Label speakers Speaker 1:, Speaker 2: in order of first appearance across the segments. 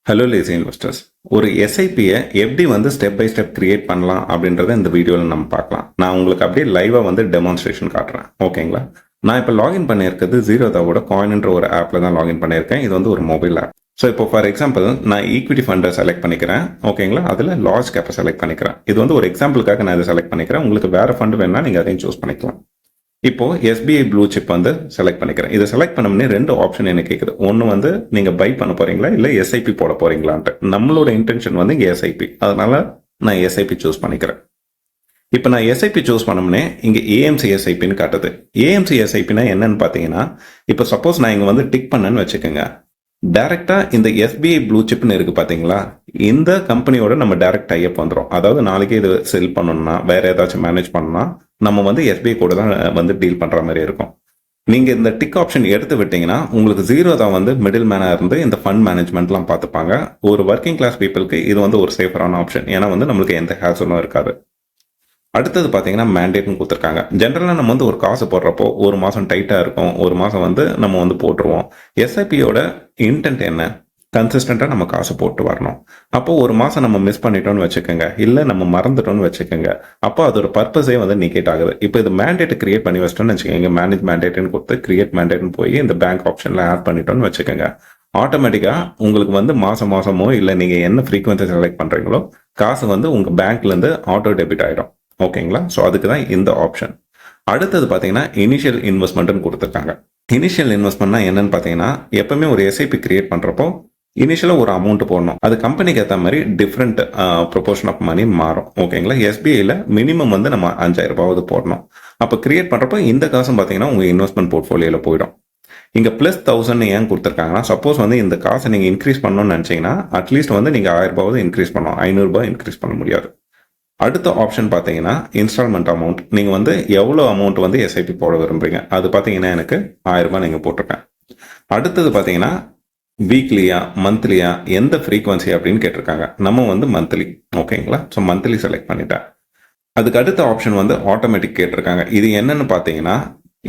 Speaker 1: Hello lazy investors. ஒரு எஸ்ஐபியை எப்படி step by step create பண்ணலாம் அப்படின்றத இந்த வீடியோவில் நம்ம பார்க்கலாம். நான் உங்களுக்கு அப்படியே லைவாக டெமான்ஸ்ட்ரேஷன் காட்டுறேன். ஓகேங்களா? நான் இப்போ லாகின் பண்ணியிருக்கிறது ஜீரோதாவோட காயின்ன்ற ஒரு ஆப்பில் தான் லாகின் பண்ணியிருக்கேன். இது ஒரு மொபைல் ஆப். ஸோ இப்போ ஃபார் எக்ஸாம்பிள் நான் ஈக்விட்டி ஃபண்டை செலக்ட் பண்ணிக்கிறேன். ஓகேங்களா? அதில் லார்ஜ் கேப்பை செலக்ட் பண்ணிக்கிறேன். இது ஒரு எக்ஸாம்பிளுக்காக நான் இதை செலக்ட் பண்ணிக்கிறேன். உங்களுக்கு வேறு ஃபண்ட் வேணும்னா நீங்கள் அதையும் சூஸ் பண்ணிக்கலாம். இப்போ எஸ்பிஐ ப்ளூ சிப் செலக்ட் பண்ணிக்கிறேன். இதை செலக்ட் பண்ணோம்னே ரெண்டு ஆப்ஷன் எனக்கு கேட்குது. ஒன்று நீங்க பை பண்ண போறீங்களா இல்லை எஸ்ஐபி போட போறீங்களான்ட்டு. நம்மளோட இன்டென்ஷன் இங்கே எஸ்ஐபி, அதனால நான் எஸ்ஐபி சூஸ் பண்ணிக்கிறேன். இப்போ நான் எஸ்ஐபி சூஸ் பண்ணோம்னே இங்கே ஏஎம்சி எஸ்ஐபின்னு காட்டுது. ஏஎம்சி எஸ்ஐபினா என்னன்னு பார்த்தீங்கன்னா, இப்போ சப்போஸ் நான் இங்கே டிக் பண்ணேன்னு வச்சுக்கோங்க, டைரக்டா இந்த எஸ்பிஐ ப்ளூ சிப்னு இருக்கு பாத்தீங்களா, இந்த கம்பெனியோட நம்ம டைரக்ட் டைப் வந்துடும். அதாவது நாளைக்கு இது செல் பண்ணணும்னா வேற ஏதாச்சும் மேனேஜ் பண்ணணும்னா நம்ம எஸ்பிஐ கூட தான் டீல் பண்ற மாதிரி இருக்கும். நீங்க இந்த டிக் ஆப்ஷன் எடுத்து விட்டீங்கன்னா உங்களுக்கு ஜீரோ தான் மிடில் மேனா இருந்து இந்த ஃபண்ட் மேனேஜ்மெண்ட்லாம் பார்த்துப்பாங்க. ஒரு ஒர்க்கிங் கிளாஸ் பீப்புளுக்கு இது ஒரு சேஃபரான ஆப்ஷன். ஏன்னா நம்மளுக்கு எந்த ஹேசலும் இருக்காது. அடுத்தது பார்த்தீங்கன்னா மேண்டேட்னு கொடுத்துருக்காங்க. ஜென்ரலாக நம்ம ஒரு காசு போடுறப்போ ஒரு மாதம் டைட்டாக இருக்கும், ஒரு மாதம் நம்ம போட்டுருவோம். எஸ்ஐபியோட இன்டென்ட் என்ன? கன்சிஸ்டண்டாக நம்ம காசு போட்டு வரணும். அப்போ ஒரு மாதம் நம்ம மிஸ் பண்ணிட்டோம்னு வச்சுக்கோங்க, இல்லை நம்ம மறந்துட்டோம்னு வச்சுக்கோங்க, அப்போ அதோட பர்பஸே நிகேட் ஆகுது. இப்போ இது மேண்டேட் கிரியேட் பண்ணி வச்சிட்டோம்னு வச்சுக்கோங்க, மேனேஜ் மேண்டேட்னு கொடுத்து கிரியேட் மேண்டேட்னு போய் இந்த பேங்க் ஆப்ஷனில் ஆட் பண்ணிட்டோம்னு வச்சுக்கோங்க, ஆட்டோமேட்டிக்காக உங்களுக்கு மாசமோ இல்லை நீங்கள் என்ன ஃப்ரீக்வன்சி செலக்ட் பண்ணுறீங்களோ காசு உங்கள் பேங்க்லேருந்து ஆட்டோ டெபிட் ஆகிடும். ஓகேங்களா? ஸோ அதுக்கு தான் இந்த ஆப்ஷன். அடுத்தது பார்த்தீங்கன்னா இனிஷியல் இன்வெஸ்ட்மெண்ட்னு கொடுத்துருக்காங்க. இனிஷியல் இன்வெஸ்ட்மெண்ட்னா என்னன்னு பார்த்தீங்கன்னா, எப்பவுமே ஒரு எஸ்ஐபி கிரியேட் பண்ணுறப்போ இனிஷியலாக ஒரு அமௌண்ட் போடணும். அது கம்பெனிக்கு ஏற்ற மாதிரி டிஃப்ரெண்ட் ப்ரொபோர்ஷன் ஆஃப் மணி மாறும். ஓகேங்களா? எஸ்பிஐல மினிமம் நம்ம 5000 ரூபாவது போடணும். அப்போ கிரியேட் பண்ணுறப்போ இந்த காசும் பார்த்தீங்கன்னா உங்கள் இன்வெஸ்ட்மெண்ட் போர்ட்ஃபோலியோவில் போயிடும். இங்கே ப்ளஸ் 1000 ஏன் கொடுத்துருக்காங்கன்னா, சப்போஸ் இந்த காசை நீங்கள் இன்க்ரீஸ் பண்ணணும்னு நினச்சிங்கன்னா அட்லீஸ்ட் நீங்கள் 1000 ரூபாவது இன்க்ரீஸ் பண்ணணும். 500 ரூபாய் இன்க்ரீஸ் பண்ண முடியாது. அடுத்த ஆப்ஷன் பார்த்தீங்கன்னா இன்ஸ்டால்மெண்ட் அமௌண்ட். நீங்கள் எவ்வளோ அமௌண்ட் எஸ்ஐபி போட விரும்புறீங்க, அது பார்த்தீங்கன்னா எனக்கு 1000 ரூபாய் நீங்கள் போட்டிருக்கேன். அடுத்தது பார்த்தீங்கன்னா வீக்லியா மந்த்லியா எந்த ஃப்ரீக்வன்சி அப்படின்னு கேட்டிருக்காங்க. நம்ம மந்த்லி. ஓகேங்களா? ஸோ மந்த்லி செலக்ட் பண்ணிட்டேன். அதுக்கு அடுத்த ஆப்ஷன் ஆட்டோமேட்டிக் கேட்டிருக்காங்க. இது என்னன்னு பார்த்தீங்கன்னா,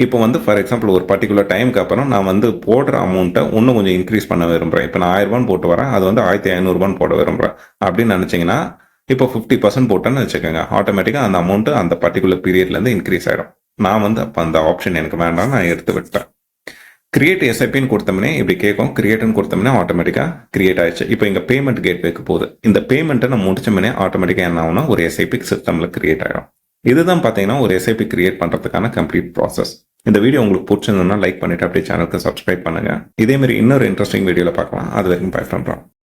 Speaker 1: இப்போ ஃபார் எக்ஸாம்பிள் ஒரு பர்டிகுலர் டைமுக்கு அப்புறம் நான் போடுற அமௌண்ட்டை இன்னும் கொஞ்சம் இன்க்ரீஸ் பண்ண விரும்புகிறேன். இப்போ நான் 1000 ரூபான்னு போட்டு வரேன், அது 1500 ரூபான்னு போட விரும்புகிறேன் அப்படின்னு நினச்சிங்கன்னா, இப்போ 50% போட்டேன்னு வச்சுக்கோங்க, ஆட்டோமேட்டிக்காக அந்த அமௌண்ட்டு அந்த பர்டிகுலர் பீரியட்லேருந்து இன்க்ரீஸ் ஆகிடும். நான் அப்போ அந்த ஆப்ஷன் எனக்கு வேண்டாம், நான் எடுத்து விட்டேன். கிரியேட் எஸ்ஐபின்னு கொடுத்தோம்னே இப்படி கேட்கும். கிரியேட்னு கொடுத்தோம்னா ஆட்டோமேட்டிக்காக கிரியேட் ஆயிடுச்சு. இப்போ இங்கே பேமெண்ட் கேட்வேக்கு போகுது. இந்த பேமெண்ட்டை நம்ம முடிச்சோம்னே ஆட்டோமேட்டிக்காக என்ன ஆகும்னா ஒரு எஸ்ஐபி சிஸ்டமில் கிரியேட் ஆகிடும். இதுதான் பார்த்தீங்கன்னா ஒரு எஸ்ஐபி கிரியேட் பண்ணுறதுக்கான கம்ப்ளீட் ப்ராசஸ். இந்த வீடியோ உங்களுக்கு பிடிச்சிருந்ததுன்னா லைக் பண்ணிட்டு அப்படியே சேனலுக்கு சப்ஸ்கிரைப் பண்ணுங்க. இதே மாதிரி இன்னொரு இன்ட்ரெஸ்டிங் வீடியோவில் பார்க்கலாம். அது வரைக்கும் பை ஃப்ரம் ராம்.